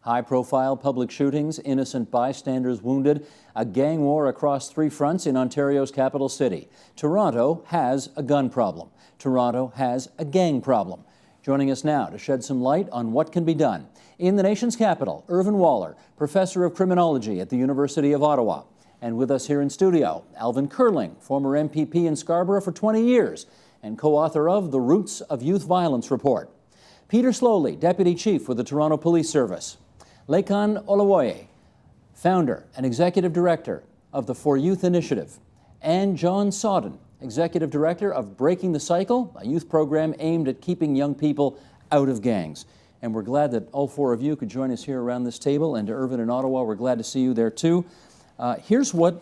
High-profile public shootings, innocent bystanders wounded, a gang war across 3 fronts in Ontario's capital city. Toronto has a gun problem. Toronto has a gang problem. Joining us now to shed some light on what can be done. In the nation's capital, Irvin Waller, professor of criminology at the University of Ottawa. And with us here in studio, Alvin Curling, former MPP in Scarborough for 20 years and co-author of the Roots of Youth Violence report. Peter Slowly, deputy chief with the Toronto Police Service. Lekan Olawoye, founder and executive director of the For Youth Initiative. And John Sawden, executive director of Breaking the Cycle, a youth program aimed at keeping young people out of gangs. And we're glad that all 4 of you could join us here around this table. And to Irvin and Ottawa, we're glad to see you there too. Here's what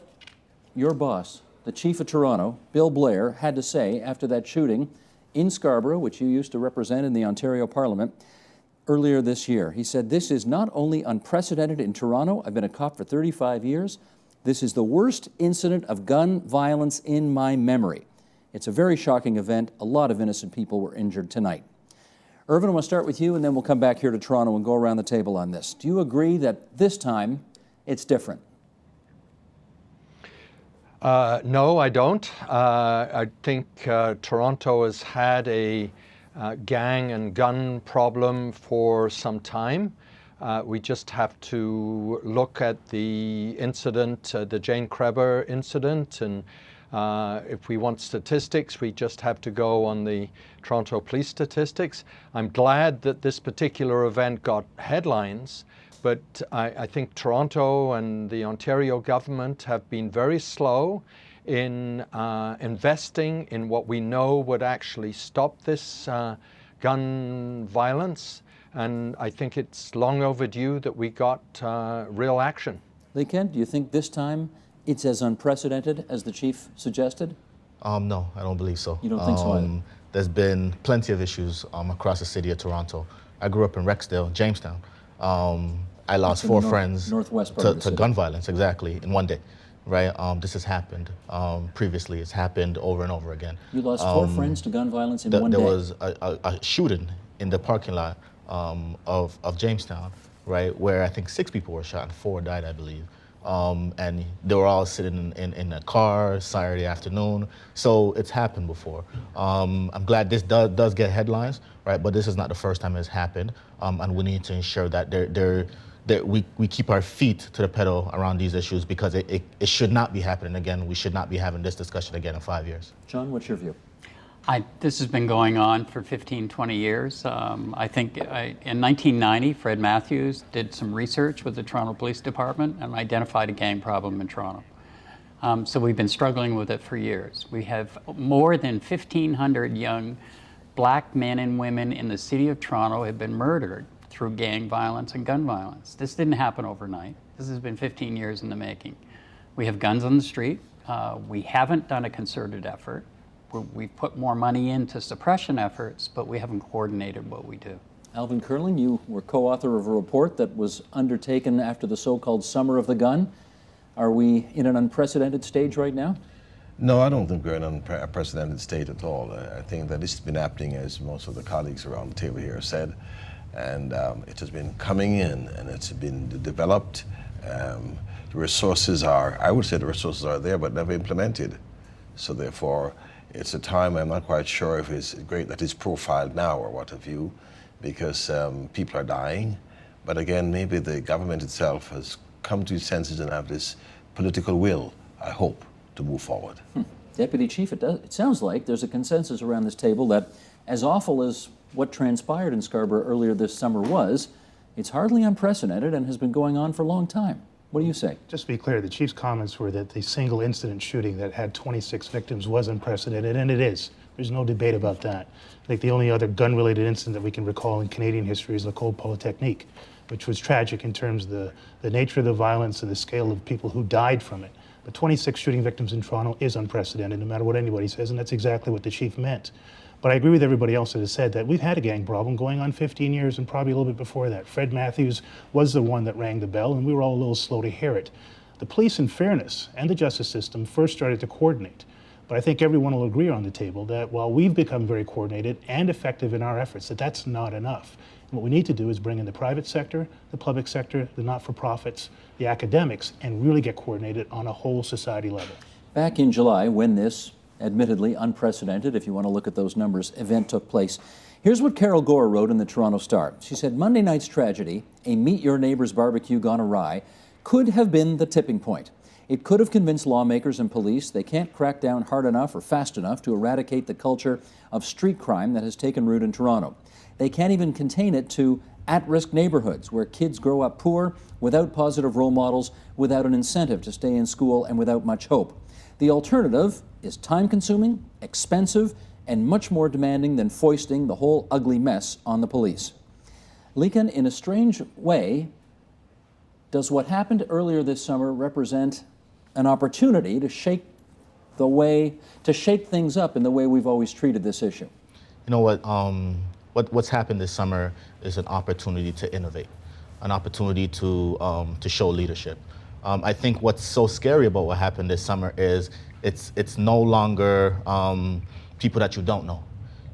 your boss, the Chief of Toronto, Bill Blair, had to say after that shooting in Scarborough, which you used to represent in the Ontario Parliament earlier this year. He said, "This is not only unprecedented in Toronto, I've been a cop for 35 years, this is the worst incident of gun violence in my memory. It's a very shocking event. A lot of innocent people were injured tonight." Irvin, I want to start with you, and then we'll come back here to Toronto and go around the table on this. Do you agree that this time it's different? No, I don't. I think Toronto has had a gang and gun problem for some time. We just have to look at the incident, the Jane Kreber incident, and if we want statistics, we just have to go on the Toronto police statistics. I'm glad that this particular event got headlines, but I think Toronto and the Ontario government have been very slow in investing in what we know would actually stop this gun violence. And I think it's long overdue that we got real action. Lekan, do you think this time it's as unprecedented as the chief suggested? No, I don't believe so. You don't think so either? There's been plenty of issues across the city of Toronto. I grew up in Rexdale, Jamestown. I lost 4 friends to gun violence, exactly, in one day, right? This has happened previously. It's happened over and over again. You lost 4 friends to gun violence in one day? There was a shooting in the parking lot of Jamestown, right, where I think 6 people were shot and 4 died, I believe. And they were all sitting in a car Saturday afternoon. So it's happened before. I'm glad this does get headlines, right? But this is not the first time it's happened. And we need to ensure that we keep our feet to the pedal around these issues, because it should not be happening again. We should not be having this discussion again in 5 years. John, what's your view? This has been going on for 15, 20 years. I think in 1990, Fred Matthews did some research with the Toronto Police Department and identified a gang problem in Toronto. So we've been struggling with it for years. We have more than 1,500 young black men and women in the city of Toronto have been murdered through gang violence and gun violence. This didn't happen overnight. This has been 15 years in the making. We have guns on the street. We haven't done a concerted effort. We've put more money into suppression efforts, but we haven't coordinated what we do. Alvin Curling, you were co-author of a report that was undertaken after the so-called Summer of the Gun. Are we in an unprecedented stage right now? No, I don't think we're in an unprecedented state at all. I think that this has been happening, as most of the colleagues around the table here have said, and it has been coming in and it's been developed. The resources are, I would say the resources are there, but never implemented. So therefore, it's a time I'm not quite sure if it's great that it's profiled now or what have you, because people are dying. But again, maybe the government itself has come to its senses and have this political will, I hope, to move forward. Deputy Chief, it sounds like there's a consensus around this table that as awful as what transpired in Scarborough earlier this summer was, it's hardly unprecedented and has been going on for a long time. What do you say? Just to be clear, the chief's comments were that the single incident shooting that had 26 victims was unprecedented, and it is. There's no debate about that. I think the only other gun-related incident that we can recall in Canadian history is L'École Polytechnique, which was tragic in terms of the nature of the violence and the scale of people who died from it. But 26 shooting victims in Toronto is unprecedented, no matter what anybody says, and that's exactly what the chief meant. But I agree with everybody else that has said that we've had a gang problem going on 15 years and probably a little bit before that. Fred Matthews was the one that rang the bell, and we were all a little slow to hear it. The police, in fairness, and the justice system first started to coordinate But I think everyone will agree on the table that while we've become very coordinated and effective in our efforts, that that's not enough. And what we need to do is bring in the private sector, the public sector, the not-for-profits, the academics, and really get coordinated on a whole society level. Back in July, when this admittedly unprecedented, if you want to look at those numbers, event took place, here's what Carol Gore wrote in the Toronto Star. She said, Monday night's tragedy, a Meet Your Neighbor's barbecue gone awry, could have been the tipping point. It could have convinced lawmakers and police they can't crack down hard enough or fast enough to eradicate the culture of street crime that has taken root in Toronto. They can't even contain it to at-risk neighborhoods where kids grow up poor, without positive role models, without an incentive to stay in school, and without much hope. The alternative is time-consuming, expensive, and much more demanding than foisting the whole ugly mess on the police. Lekan, in a strange way, does what happened earlier this summer represent an opportunity to shake things up in the way we've always treated this issue? You know what's happened this summer is an opportunity to innovate, an opportunity to show leadership. I think what's so scary about what happened this summer is it's no longer people that you don't know.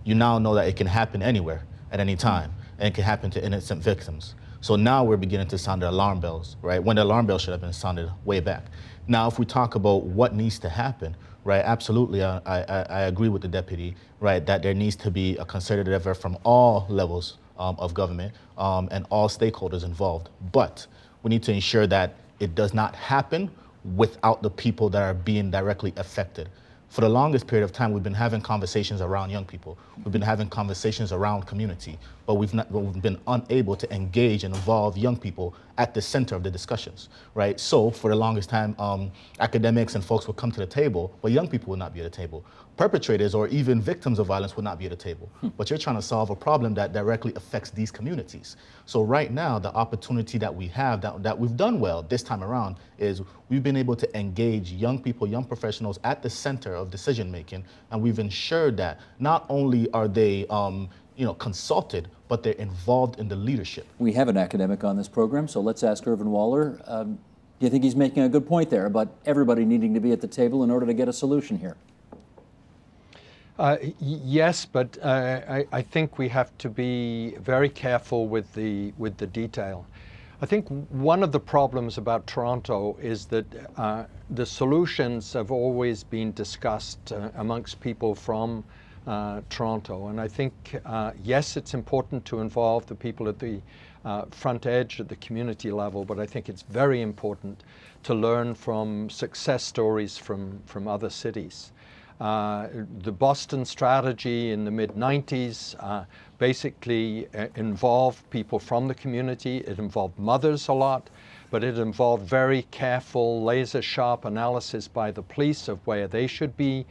You now know that it can happen anywhere at any time, and it can happen to innocent victims. So now we're beginning to sound the alarm bells, right? When the alarm bells should have been sounded way back. Now, if we talk about what needs to happen, right? Absolutely, I agree with the deputy, right? That there needs to be a concerted effort from all levels of government and all stakeholders involved. But we need to ensure that it does not happen without the people that are being directly affected. For the longest period of time, we've been having conversations around young people. We've been having conversations around community, but we've been unable to engage and involve young people at the center of the discussions, right? So for the longest time, academics and folks would come to the table, but young people would not be at the table. Perpetrators or even victims of violence would not be at the table. But you're trying to solve a problem that directly affects these communities. So right now, the opportunity that we have, that we've done well this time around, is we've been able to engage young people, young professionals at the center of decision making, and we've ensured that not only are they consulted, but they're involved in the leadership. We have an academic on this program, so let's ask Irvin Waller. Do you think he's making a good point there about everybody needing to be at the table in order to get a solution here? Yes, but I think we have to be very careful with the detail. I think one of the problems about Toronto is that the solutions have always been discussed amongst people from Toronto. And I think, yes, it's important to involve the people at the front edge at the community level, but I think it's very important to learn from success stories from other cities. The Boston strategy in the mid-90s basically involved people from the community. It involved mothers a lot, but it involved very careful, laser-sharp analysis by the police of where they should be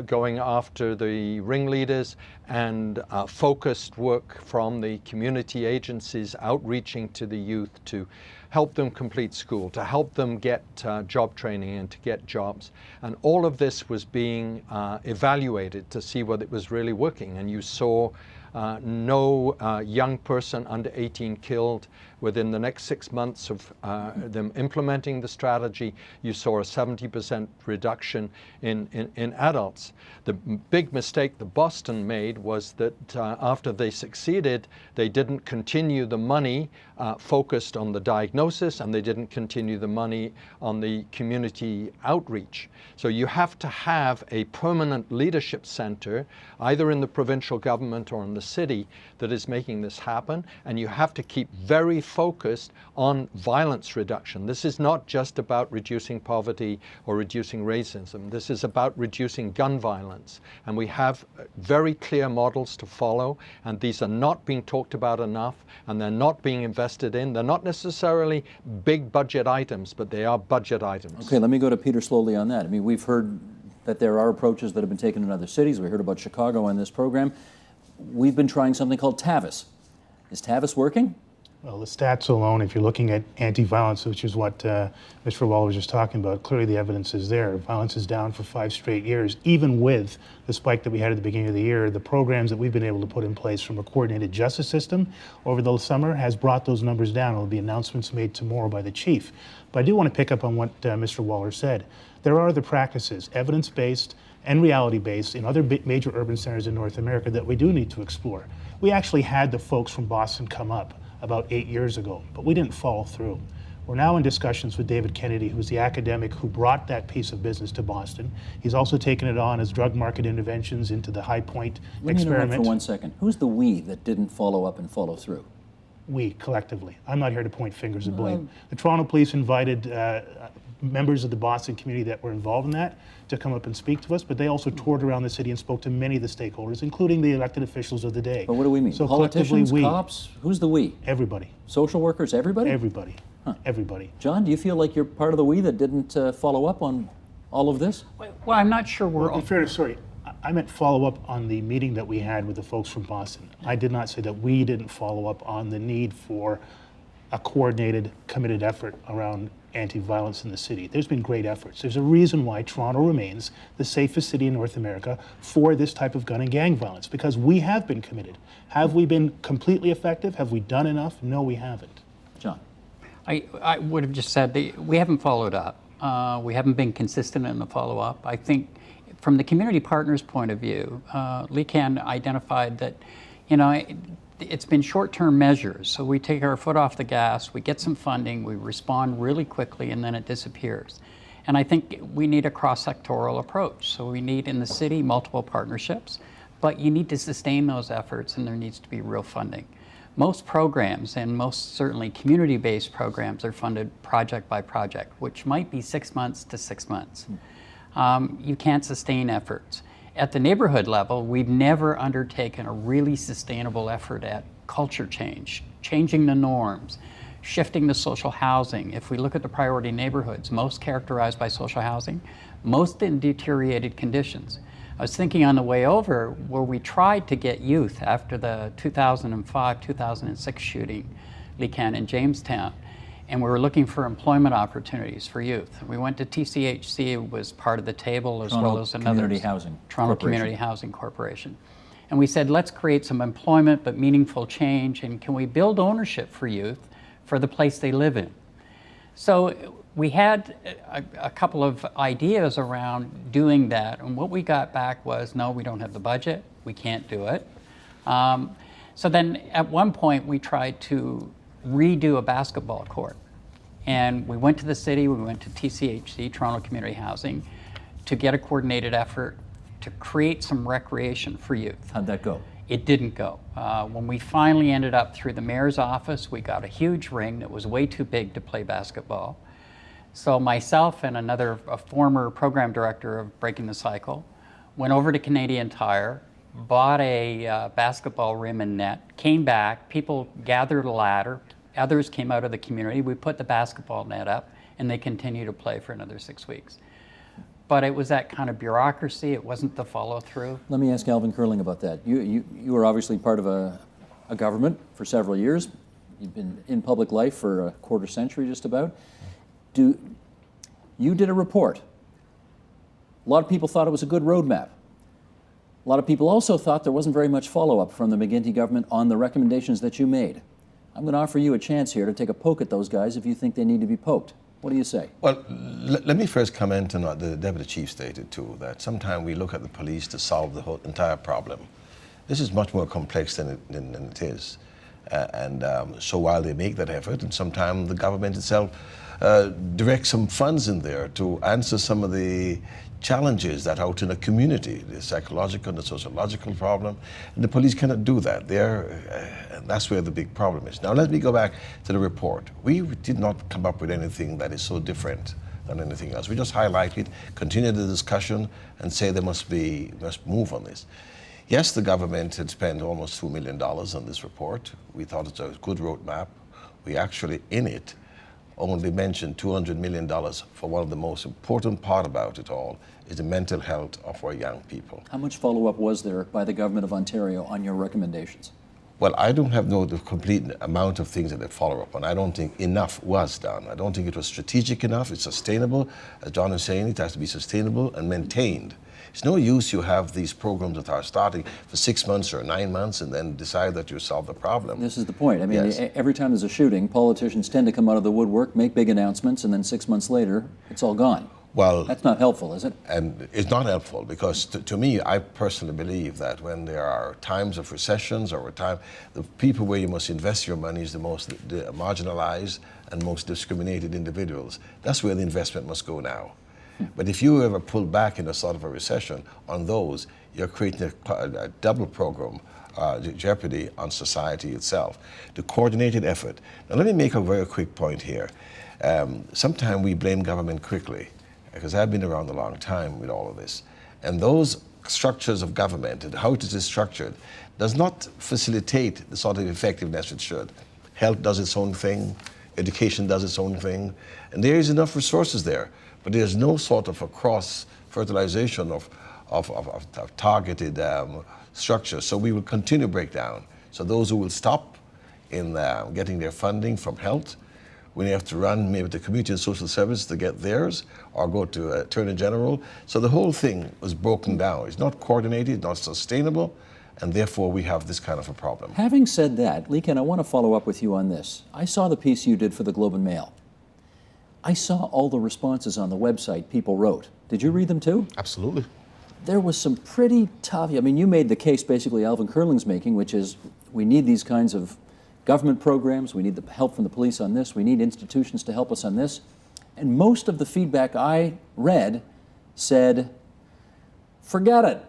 going after the ringleaders, and focused work from the community agencies outreaching to the youth to help them complete school, to help them get job training and to get jobs. And all of this was being evaluated to see whether it was really working. And you saw no young person under 18 killed within the next 6 months of them implementing the strategy. You saw a 70% reduction in adults. The big mistake that Boston made was that after they succeeded, they didn't continue the money focused on the diagnosis, and they didn't continue the money on the community outreach. So you have to have a permanent leadership center, either in the provincial government or in the city, that is making this happen, and you have to keep very focused on violence reduction. This is not just about reducing poverty or reducing racism. This is about reducing gun violence, and we have very clear models to follow, and these are not being talked about enough, and they're not being invested in. They're not necessarily big budget items, but they are budget items. Okay, let me go to Peter slowly on that. I mean, we've heard that there are approaches that have been taken in other cities. We heard about Chicago on this program. We've been trying something called TAVIS. Is TAVIS working? Well, the stats alone, if you're looking at anti-violence, which is what Mr. Waller was just talking about, clearly the evidence is there. Violence is down for 5 straight years. Even with the spike that we had at the beginning of the year, the programs that we've been able to put in place from a coordinated justice system over the summer has brought those numbers down. There will be announcements made tomorrow by the chief. But I do want to pick up on what Mr. Waller said. There are other practices, evidence-based and reality-based in other major urban centers in North America that we do need to explore. We actually had the folks from Boston come up about 8 years ago, but we didn't follow through. We're now in discussions with David Kennedy, who's the academic who brought that piece of business to Boston. He's also taken it on as drug market interventions into the High Point Let me interrupt experiment. for 1 second. Who's the we that didn't follow up and follow through? We, collectively. I'm not here to point fingers of blame. The Toronto Police invited members of the Boston community that were involved in that to come up and speak to us, but they also toured around the city and spoke to many of the stakeholders, including the elected officials of the day. But what do we mean? So Politicians, collectively, we, cops? Who's the we? everybody, Social workers, everybody? everybody, everybody. John, do you feel like you're part of the we that didn't follow up on all of this? Well, I'm not sure we're. In fairness, sorry, I meant follow up on the meeting that we had with the folks from Boston. I did not say that we didn't follow up on the need for a coordinated, committed effort around anti-violence in the city. There's been great efforts. There's a reason why Toronto remains the safest city in North America for this type of gun and gang violence, because we have been committed. Have we been completely effective? Have we done enough? No, we haven't. John? I would have just said we haven't followed up. We haven't been consistent in the follow-up. I think from the community partners' point of view, Lecan identified that, it's been short-term measures. So we take our foot off the gas, we get some funding, we respond really quickly, and then it disappears. And I think we need a cross-sectoral approach. So we need in the city multiple partnerships, but you need to sustain those efforts, and there needs to be real funding. Most programs, and most certainly community-based programs, are funded project by project, which might be 6 months to 6 months. You can't sustain efforts. At the neighborhood level, we've never undertaken a really sustainable effort at culture change, changing the norms, shifting to social housing. If we look at the priority neighborhoods, most characterized by social housing, most in deteriorated conditions. I was thinking on the way over where we tried to get youth after the 2005-2006 shooting, Lecan in Jamestown, and we were looking for employment opportunities for youth. We went to TCHC, it was part of the table, as well as another Community Housing Toronto Corporation. Community Housing Corporation. And we said, let's create some employment but meaningful change, and can we build ownership for youth for the place they live in? So we had a couple of ideas around doing that, and what we got back was, no, we don't have the budget, we can't do it. So then at one point we tried to redo a basketball court. And we went to the city, we went to TCHC, Toronto Community Housing, to get a coordinated effort to create some recreation for youth. How'd that go? It didn't go. When we finally ended up through the mayor's office, we got a huge ring that was way too big to play basketball. So myself and a former program director of Breaking the Cycle went over to Canadian Tire, bought a basketball rim and net, came back, people gathered a ladder, others came out of the community, we put the basketball net up, and they continued to play for another 6 weeks. But it was that kind of bureaucracy, it wasn't the follow-through. Let me ask Alvin Curling about that. You were obviously part of a government for several years. You've been in public life for a quarter century just about. You did a report. A lot of people thought it was a good roadmap. A lot of people also thought there wasn't very much follow-up from the McGuinty government on the recommendations that you made. I'm going to offer you a chance here to take a poke at those guys if you think they need to be poked. What do you say? Well, let me first comment on what the Deputy Chief stated too, that sometimes we look at the police to solve the whole entire problem. This is much more complex than it is. So while they make that effort, and sometimes the government itself directs some funds in there to answer some of the challenges that are out in the community, the psychological and the sociological problem, and the police cannot do that. And that's where the big problem is. Now let me go back to the report. We did not come up with anything that is so different than anything else. We just highlight it, continue the discussion, and say they must move on this. Yes, the government had spent almost $2 million on this report. We thought it was a good roadmap. We actually, in it, only mentioned $200 million for one of the most important part about it all is the mental health of our young people. How much follow-up was there by the government of Ontario on your recommendations? Well, I don't have the complete amount of things that they follow up on. I don't think enough was done. I don't think it was strategic enough. It's sustainable. As John is saying, it has to be sustainable and maintained. It's no use you have these programs that are starting for 6 months or 9 months and then decide that you solve the problem. This is the point. I mean, Yes. every time there's a shooting, politicians tend to come out of the woodwork, make big announcements, and then 6 months later, it's all gone. Well, That's not helpful, is it? and it's not helpful because to me, I personally believe that when there are times of recessions or the people where you must invest your money is the most marginalized and most discriminated individuals. That's where the investment must go now. But if you ever pull back in a sort of a recession on those, you're creating a double program jeopardy on society itself. The coordinated effort. Now let me make a very quick point here. Sometimes we blame government quickly, because I've been around a long time with all of this. And those structures of government and how it is structured does not facilitate the sort of effectiveness it should. Health does its own thing, education does its own thing, and there is enough resources there, but there's no sort of a cross-fertilization of targeted structures. So we will continue to break down. So those who will stop in getting their funding from health, when you have to run maybe to community and social services to get theirs, or go to Attorney General. So the whole thing was broken down. It's not coordinated, not sustainable, and therefore we have this kind of a problem. Having said that, Leakin, I want to follow up with you on this. I saw the piece you did for the Globe and Mail. I saw all the responses on the website people wrote. Did you read them too? Absolutely. There was some pretty tough, I mean, you made the case basically Alvin Curling's making, which is we need these kinds of government programs, we need the help from the police on this, we need institutions to help us on this. And most of the feedback I read said, forget it.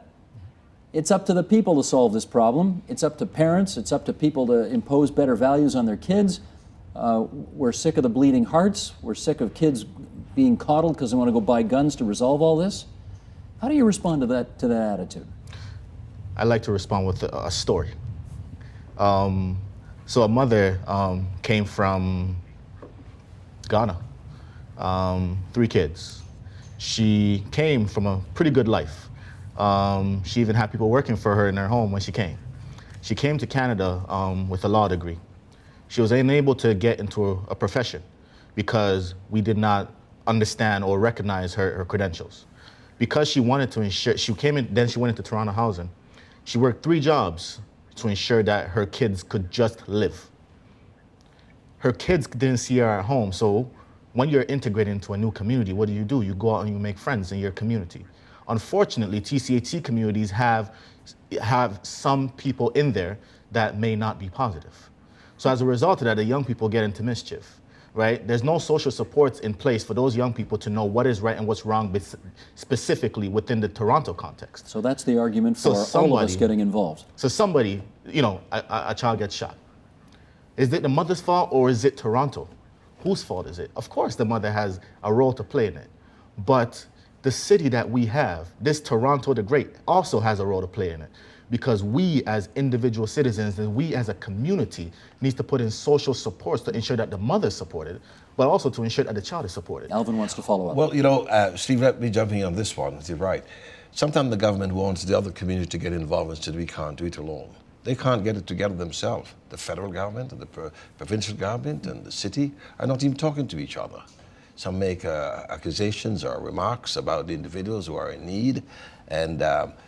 It's up to the people to solve this problem. It's up to parents, it's up to people to impose better values on their kids. We're sick of the bleeding hearts. We're sick of kids being coddled because they want to go buy guns to resolve all this. How do you respond to that attitude? I like to respond with a story. So a mother came from Ghana, 3 kids. She came from a pretty good life. She even had people working for her in her home when she came. She came to Canada with a law degree. She was unable to get into a profession because we did not understand or recognize her credentials. Because she wanted to ensure, she came in, then she went into Toronto Housing. She worked 3 jobs to ensure that her kids could just live. Her kids didn't see her at home, so when you're integrated into a new community, what do? You go out and you make friends in your community. Unfortunately, TCHC communities have some people in there that may not be positive. So as a result of that, the young people get into mischief, right? There's no social supports in place for those young people to know what is right and what's wrong, specifically within the Toronto context. So that's the argument for all of us getting involved. So somebody, a child gets shot. Is it the mother's fault or is it Toronto? Whose fault is it? Of course the mother has a role to play in it. But the city that we have, this Toronto the Great, also has a role to play in it. Because we as individual citizens and we as a community needs to put in social supports to ensure that the mother is supported, but also to ensure that the child is supported. Alvin wants to follow up. Well, Steve, let me jump in on this one. You're right. Sometimes the government wants the other community to get involved and said we can't do it alone. They can't get it together themselves. The federal government and the provincial government and the city are not even talking to each other. Some make accusations or remarks about the individuals who are in need, and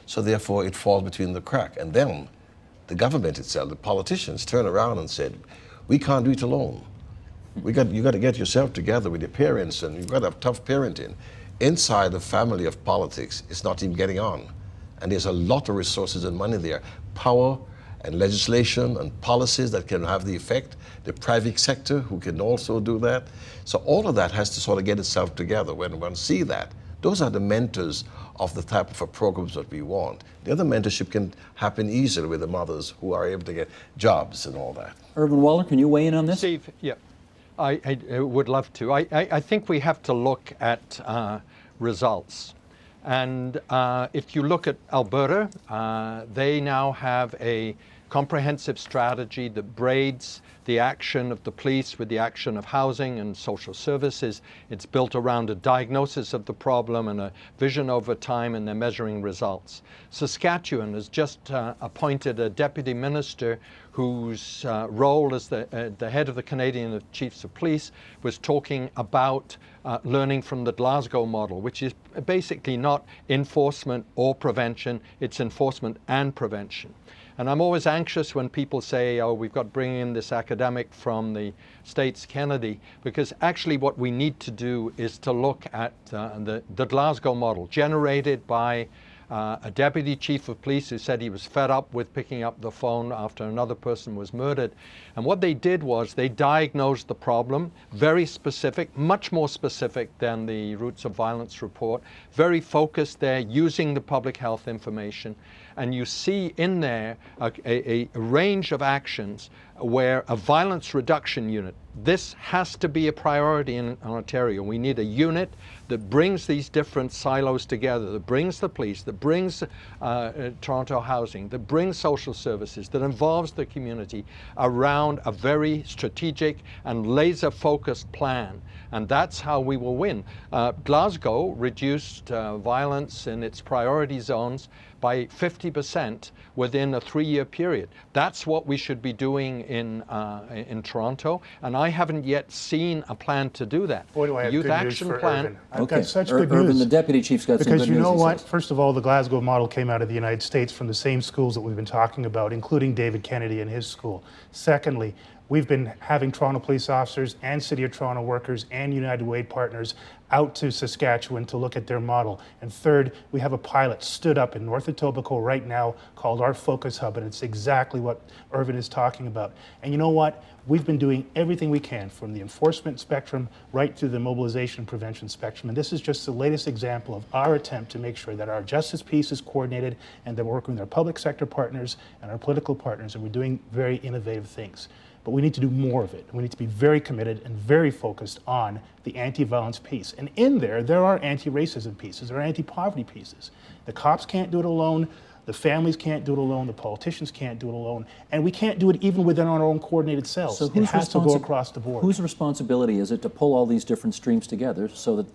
so therefore it falls between the crack. And then the government itself, the politicians, turn around and said, we can't do it alone. You got to get yourself together with your parents, and you've got to have tough parenting. Inside the family of politics, it's not even getting on. And there's a lot of resources and money there. Power and legislation and policies that can have the effect, the private sector who can also do that. So all of that has to sort of get itself together. When one see that, those are the mentors of the type of programs that we want. The other mentorship can happen easily with the mothers who are able to get jobs and all that. Irvin Waller, can you weigh in on this? Steve, yeah, I would love to. I think we have to look at results. And if you look at Alberta, they now have a comprehensive strategy that braids the action of the police with the action of housing and social services. It's built around a diagnosis of the problem and a vision over time, and they're measuring results. Saskatchewan has just appointed a deputy minister whose role as the head of the Canadian Chiefs of Police was talking about learning from the Glasgow model, which is basically not enforcement or prevention, it's enforcement and prevention. And I'm always anxious when people say, oh, we've got to bring in this academic from the States, Kennedy, because actually what we need to do is to look at the Glasgow model generated by a deputy chief of police who said he was fed up with picking up the phone after another person was murdered. And what they did was they diagnosed the problem, very specific, much more specific than the Roots of Violence report, very focused there, using the public health information. And you see in there a range of actions where a violence reduction unit, this has to be a priority in Ontario. We need a unit that brings these different silos together, that brings the police, that brings Toronto Housing, that brings social services, that involves the community around a very strategic and laser-focused plan. And that's how we will win. Glasgow reduced violence in its priority zones by 50% within a 3-year period. That's what we should be doing in Toronto, and I haven't yet seen a plan to do that. Boy, do I have Youth good news Action for Plan. Irvin. I've Okay. got such good Irvin, news. the deputy chief's got some Because good you news, know he what? says. First of all, the Glasgow model came out of the United States from the same schools that we've been talking about, including David Kennedy and his school. Secondly, we've been having Toronto police officers and City of Toronto workers and United Way partners out to Saskatchewan to look at their model. And third, we have a pilot stood up in North Etobicoke right now called our Focus Hub, and it's exactly what Irvin is talking about. And you know what? We've been doing everything we can from the enforcement spectrum right through the mobilization and prevention spectrum. And this is just the latest example of our attempt to make sure that our justice piece is coordinated and that we're working with our public sector partners and our political partners, and we're doing very innovative things. But we need to do more of it. We need to be very committed and very focused on the anti-violence piece. And in there are anti-racism pieces, there are anti-poverty pieces. The cops can't do it alone, the families can't do it alone, the politicians can't do it alone, and we can't do it even within our own coordinated cells. So It has to go across the board. Whose responsibility is it to pull all these different streams together so that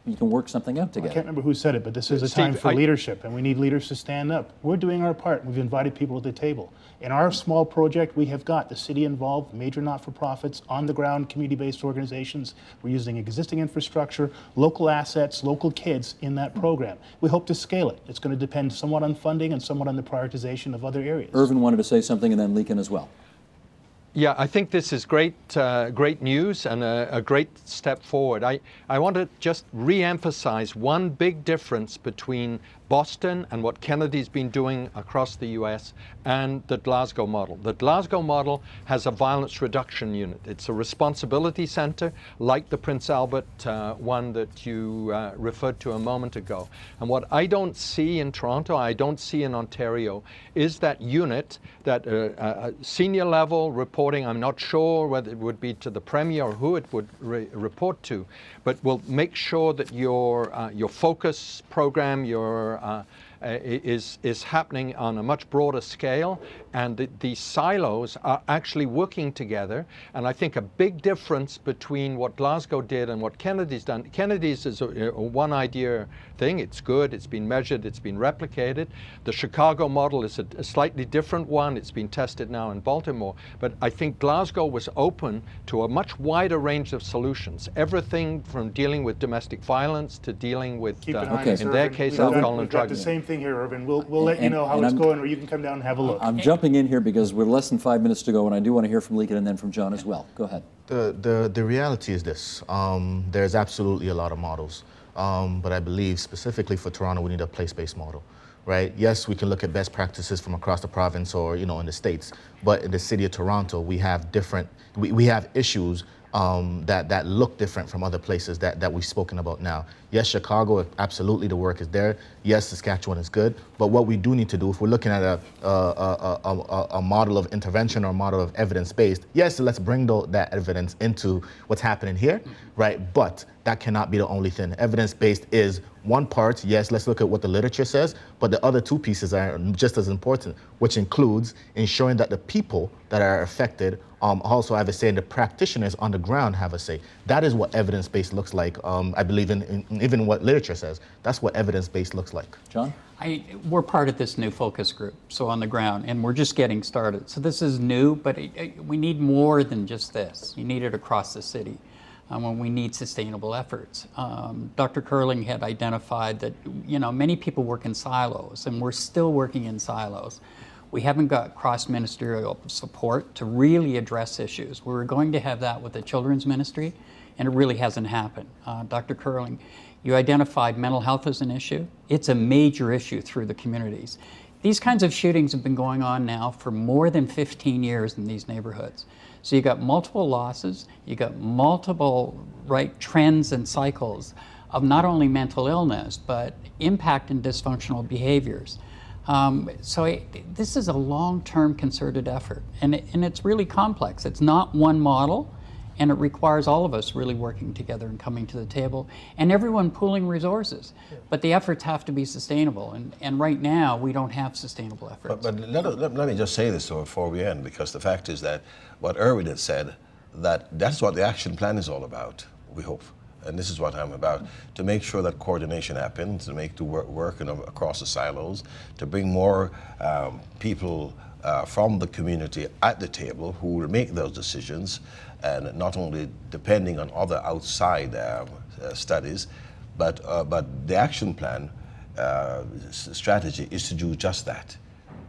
you can work something out I together? can't remember who said it, but this is a Steve, time for leadership, and we need leaders to stand up. We're doing our part. We've invited people to the table. In our small project, we have got the city involved, major not-for-profits, on-the-ground community-based organizations. We're using existing infrastructure, local assets, local kids in that program. We hope to scale it. It's going to depend somewhat on funding and somewhat on the prioritization of other areas. Irvin wanted to say something, and then Leakin as well. Yeah, I think this is great news and a great step forward. I want to just re-emphasize one big difference between Boston and what Kennedy's been doing across the US and the Glasgow model. The Glasgow model has a violence reduction unit. It's a responsibility center like the Prince Albert one that you referred to a moment ago. And what I don't see in Toronto, I don't see in Ontario, is that unit, that senior level reporting. I'm not sure whether it would be to the Premier or who it would report to, but will make sure that your focus program, is happening on a much broader scale, and the silos are actually working together. And I think a big difference between what Glasgow did and what Kennedy's done. Kennedy's is a one-idea thing. It's good. It's been measured. It's been replicated. The Chicago model is a slightly different one. It's been tested now in Baltimore. But I think Glasgow was open to a much wider range of solutions. Everything from dealing with domestic violence to dealing with, Keep an eye on Okay. us, in their Irvin. case, We've got- alcohol and we've got drug the use. same thing here, Irvin. We'll let you know how and it's I'm- going, or you can come down and have a look. I'm jumping in here because we're less than 5 minutes to go, and I do want to hear from Leakin and then from John as well. Go ahead. The reality is this. There's absolutely a lot of models, but I believe specifically for Toronto, we need a place-based model, right? Yes, we can look at best practices from across the province or in the States, but in the city of Toronto, we have different, we have issues that look different from other places that we've spoken about now. Yes, Chicago, absolutely the work is there. Yes, Saskatchewan is good, but what we do need to do, if we're looking at a model of intervention or a model of evidence-based, yes, let's bring that evidence into what's happening here, right? But that cannot be the only thing. Evidence-based is one part. Yes, let's look at what the literature says, but the other two pieces are just as important, which includes ensuring that the people that are affected also have a say, and the practitioners on the ground have a say. That is what evidence-based looks like. I believe in even what literature says. That's what evidence-based looks like. John? We're part of this new focus group, so on the ground, and we're just getting started. So this is new, but we need more than just this. You need it across the city. When we need sustainable efforts. Dr. Curling had identified that many people work in silos, and we're still working in silos. We haven't got cross-ministerial support to really address issues. We were going to have that with the children's ministry, and it really hasn't happened. Dr. Curling, you identified mental health as an issue. It's a major issue through the communities. These kinds of shootings have been going on now for more than 15 years in these neighborhoods. So you got multiple losses, you got multiple trends and cycles of not only mental illness, but impact and dysfunctional behaviors. This is a long-term concerted effort, and it's really complex. It's not one model, and it requires all of us really working together and coming to the table, and everyone pooling resources. But the efforts have to be sustainable, and right now we don't have sustainable efforts. But let me just say this before we end, because the fact is that what Erwin had said, that's what the action plan is all about, we hope. And this is what I'm about, to make sure that coordination happens, to make the work across the silos, to bring more people from the community at the table who will make those decisions, and not only depending on other outside studies, but the action plan strategy is to do just that,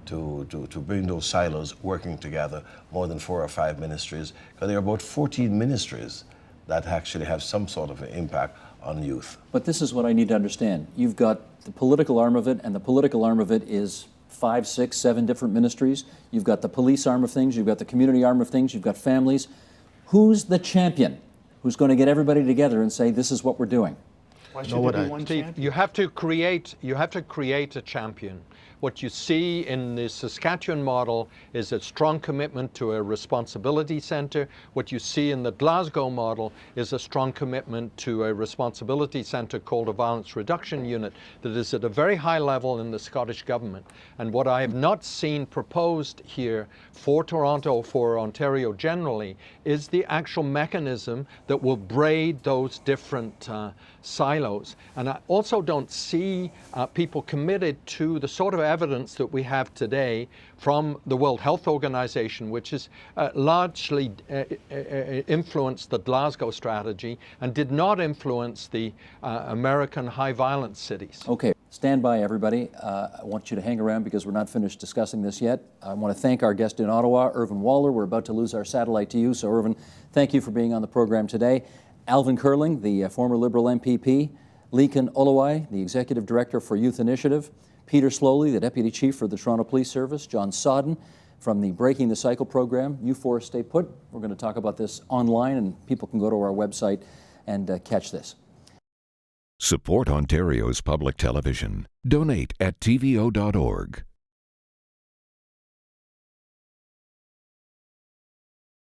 to bring those silos working together, more than 4 or 5 ministries, because there are about 14 ministries that actually have some sort of an impact on youth. But this is what I need to understand. You've got the political arm of it, and the political arm of it is 5, 6, 7 different ministries. You've got the police arm of things, you've got the community arm of things, you've got families. Who's the champion? Who's going to get everybody together and say, this is what we're doing? Why should there be one Steve, champion? you have to create a champion. What you see in the Saskatchewan model is a strong commitment to a responsibility centre. What you see in the Glasgow model is a strong commitment to a responsibility centre called a violence reduction unit that is at a very high level in the Scottish government. And what I have not seen proposed here for Toronto, for Ontario generally, is the actual mechanism that will braid those different silos. And I also don't see people committed to the sort of evidence that we have today from the World Health Organization, which has largely influenced the Glasgow strategy and did not influence the American high violence cities. Okay, stand by everybody. I want you to hang around because we're not finished discussing this yet. I want to thank our guest in Ottawa, Irvin Waller. We're about to lose our satellite to you, so Irvin, thank you for being on the program today. Alvin Curling, the former Liberal MPP, Leekan Olawai, the Executive Director for Youth Initiative, Peter Slowly, the Deputy Chief for the Toronto Police Service, John Sodden from the Breaking the Cycle program. You four stay put. We're going to talk about this online, and people can go to our website and catch this. Support Ontario's public television. Donate at tvo.org.